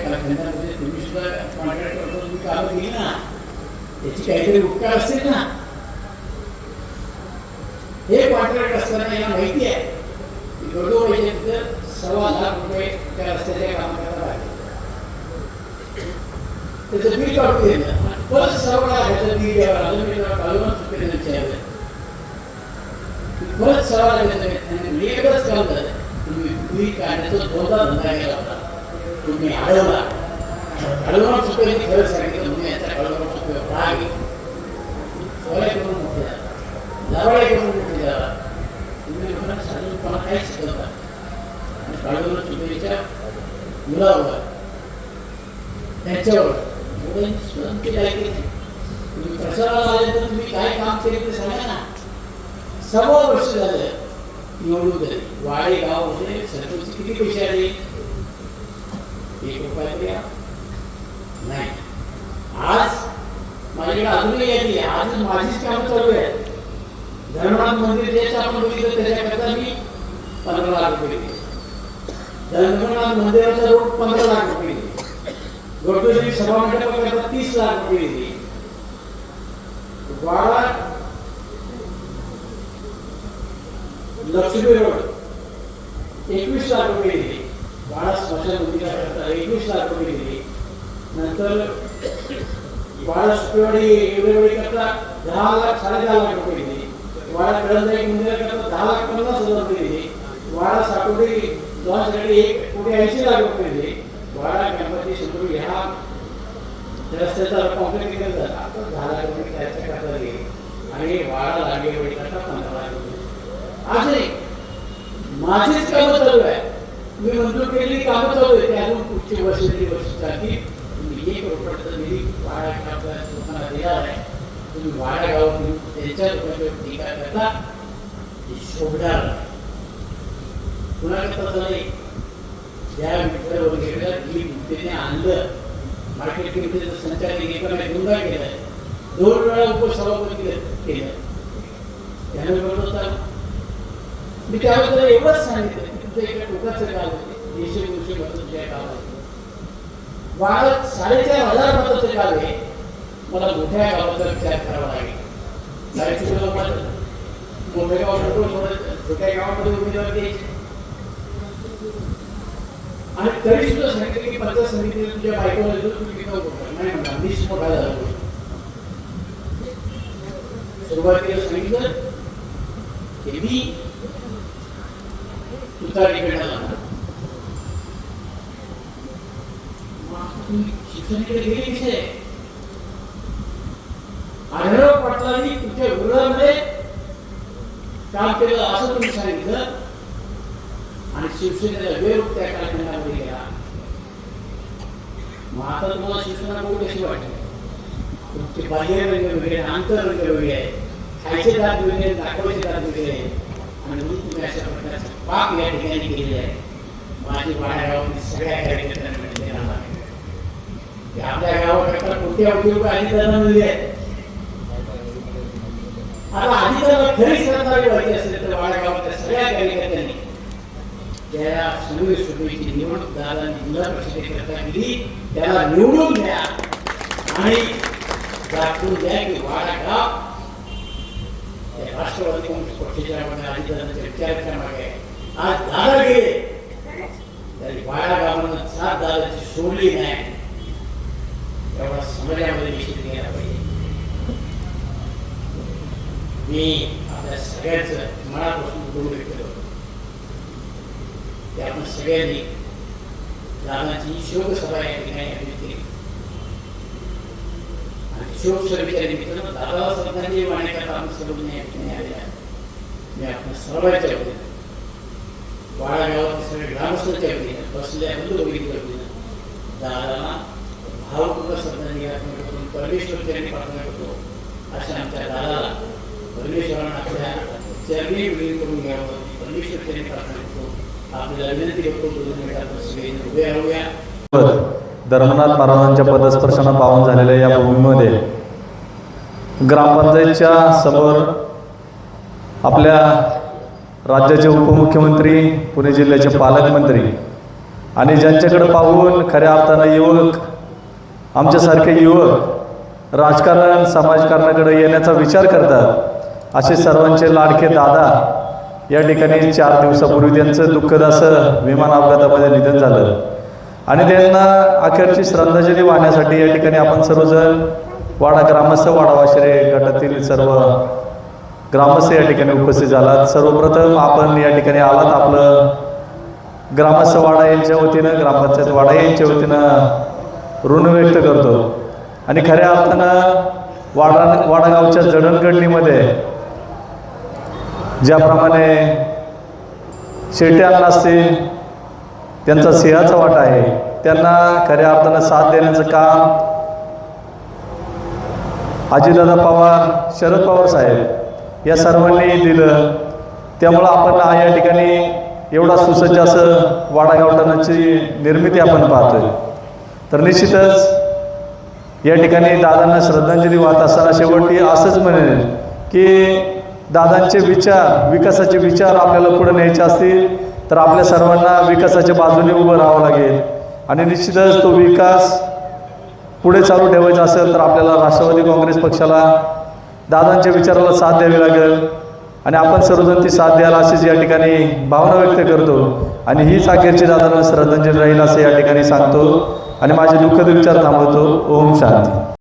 कारखान्यामध्ये तुम्ही सुद्धा कॉन्ट्रॅक्ट करतो, तुम्ही कामं केली ना, त्याची काहीतरी उपकार असतील ना. हे कॉन्ट्रॅक्ट असताना याला माहिती आहे की गडो पाहिजे तर 1,15,00,000 त्या रस्त्याच्या कामाकरता लागले. त्याचं बिल काढून दिलं, परत 1,15,00,000 बिल द्यावं लागलं. मी त्याला काढून चुकीचं विचारलं, परत 1,15,00,000 मी एकच काम झालं. तुम्ही बिल काढण्याचा 2दा धंदा केला होता, तुम्ही अडवला. अडवून चुकीने खरं सांगितलं, तुम्ही याच्या अडवून चुकीवर राग सोय करून मोठे झाला, लवाडे करून मोठे झाला. तुम्ही लोकांना साधूपणा काय शिकवता आणि काढून चुकीच्या मुलावर त्याच्यावर तुम्ही प्रसाराला आल्यानंतर तुम्ही काय काम केले ते सांगा ना. 6 वर्ष झालं निवडून झाली. वाडे गाव होते, सरपंच किती पैसे आले? 1 रुपया तरी नाही. आज माझ्याकडे अजूनही यादी आहे, आज माझीच कामं चालू आहे. धर्मनाथ मंदिर ज्याचं आपण बघितलं त्याच्याकरता मी 15 लाख रुपये दिले. धर्मनाथ मंदिराचा रोड 15 लाख रुपये दिले. गोटोश्री सभा मंडपाकरता 30 लाख रुपये दिले. वाडा लक्ष्मी रोड 21 लाख रुपये दिले. वाडा स्मशान मंदिराकरता 21 लाख रुपये दिले. नंतर वाडा सुपेवाडी एवढेवाडी करता 10 लाख 10.5 लाख रुपये दिले. वाडा कळंजाई मंदिराकरता 10,50,000 रुपये दिले. वाडा साकोडी दोनसाठी 1,80,00,000 रुपये दिले. वाडा गणपती सुंदर ह्या रस्त्याचा कॉन्क्रीट केलं झाला, 10 लाख रुपये त्याच्या करता दिले. आणि वाडा लागेवाडी करता 15 लाख रुपये. आजही माझीच कामं चालू आहे, मी मंजूर केलेली कामं चालू आहे. ते अजून पुढची वर्षासाठी तुम्ही 1 रुपयाचा निधी वाडा लोकांना दिला आहे. तुम्ही वाडा गावात त्यांच्या लोकांच्या टीका करता, ते शोभणार नाही. कुणाकरता झाले ज्या मित्र वगैरे जी मुद्देने आणलं, मार्केट कमिटीचं संचालक एकाने गुन्हा केलाय, 2 वेळा उपसभापती केलं. त्याने बोलत होता, मी त्याबद्दल एवढंच सांगितलं की तुमचं एका टोकाचं गाव होते, 150 मतांच्या गावात. वाडा 4,500 मतांचं गाव आहे. मला मोठ्या गावाचा विचार करावा लागेल. मोठ्या गावात छोट्या गावामध्ये उमेदवार द्यायचे. आणि तरी सुद्धा सांगितलं की पंचायत समितीने तुझ्या बायकोला दिलं, तुम्ही विकाऊ करता नाही म्हणा. मीच मोठा झाला. सुरुवातीला सांगितलं की मी तुतारीकडे जाणार. शिक्षणाकडे गेले विषय आढळराव पाटलांनी तुमच्या विरोधामध्ये काम केलं असं तुम्ही सांगितलं आणि शिवसेनेला वेळ त्या कारखान्यामध्ये गेला. मग आता तुम्हाला शिवसेना बघू कशी वाटते? तुमचे बाह्य रंग वेगळे, आंतर रंग वेगळे आहे, खायचे दात वेगळे, दाखवायचे दात वेगळे आहे. आणि तुम्ही अशा प्रकारचं पाप या ठिकाणी केलेले आहे. माझी वाडा गावातील सगळ्या कार्यकर्त्यांना आपल्या गावाकरता कोणत्या उद्योग अधिकाऱ्यांना मिळले आहेत. आता अधिकाऱ्याला खरी सरकारी व्हायची असेल तर वाडा गावातल्या सगळ्या कार्यकर्त्यांनी ज्या सुनील सुपेची निवडणूक दादांनी जिल्हा परिषदेकरता केली त्याला निवडून द्या आणि दाखवून द्या की वाडा गाव राष्ट्रवादी काँग्रेस पक्षाच्या अधिकाऱ्यांच्या विचाराच्या मागे आज दादा गेले तरी वाडा गावानं साथ दादाची सोडली नाही. एवढा समाजामध्ये निश्चित घ्यायला पाहिजे. मी आपल्या सगळ्यांचं मनापासून गुण केलं की आपण सगळ्यांनी दादाची शोकसभा या ठिकाणी आयोजित केली आणि शोकसभेच्या निमित्तानं दादाला श्रद्धांजली वाहण्याकरता आपण सर्वजण या ठिकाणी आले आहे. मी आपण सर्वांच्या वतीनं वाडा गावातील सगळे ग्रामस्थांच्या वतीनं बसल्या बंधुभगिनीच्या वतीनं दादाला भावपूर्ण श्रद्धांजली अर्पण करून परमेश्वरचरणी प्रार्थना करतो. अशा आमच्या दादाला परमेश्वरानं आपल्या चरणी विलीन करून घ्यावं, परमेश्वरचरणी प्रार्थना करतो. आपल्याला विनंती करतो की आपण सगळे उभे राहूया. धर्मनाथ महाराजांच्या पदस्पर्शानं पावन झालेल्या या भूमीमध्ये ग्रामपंचायतच्या समोर आपल्या राज्याचे उपमुख्यमंत्री, पुणे जिल्ह्याचे पालकमंत्री आणि ज्यांच्याकडे पाहून खऱ्या अर्थानं युवक, आमच्यासारखे युवक राजकारण समाजकारणाकडे येण्याचा विचार करतात, असे सर्वांचे लाडके दादा या ठिकाणी 4 दिवसापूर्वी त्यांचं दुःखद असं विमान अपघातामध्ये निधन झालं आणि त्यांना अखेरची श्रद्धांजली वाहण्यासाठी या ठिकाणी आपण सर्वजण वाडा ग्रामस्थ, वाडावाशिरे गटातील सर्व ग्रामस्थ या ठिकाणी उपस्थित झालात. सर्वप्रथम आपण या ठिकाणी आलात, आपलं ग्रामस्थ वाडा यांच्या वतीनं, ग्रामपंचायत वाडा यांच्या वतीनं ऋण व्यक्त करतो आणि खऱ्या अर्थानं वाडागावच्या जडणघडणीमध्ये ज्याप्रमाणे शेट्यांना असतील त्यांचा सिंहाचा वाटा आहे, त्यांना खऱ्या अर्थानं साथ देण्याचं काम अजितदादा पवार, शरद पवार साहेब या सर्वांनी दिलं. त्यामुळं आपण या ठिकाणी एवढा सुसज्ज असं वाडागावठाणाची निर्मिती आपण पाहतोय. तर निश्चितच या ठिकाणी दादांना श्रद्धांजली वाहत असताना शेवटी असंच म्हणेल की दादांचे विचार, विकासाचे विचार आपल्याला पुढे न्यायचे असतील तर आपल्या सर्वांना विकासाच्या बाजूने उभं राहावं लागेल आणि निश्चितच तो विकास पुढे चालू ठेवायचा असेल तर आपल्याला राष्ट्रवादी काँग्रेस पक्षाला दादांच्या विचाराला साथ द्यावी लागेल आणि आपण सर्वजण ती साथ द्याल अशीच या ठिकाणी भावना व्यक्त करतो आणि हीच अखेरची दादांना श्रद्धांजली राहील असं या ठिकाणी सांगतो आणि माझे दुःखद विचार थांबवतो. ओम शांती.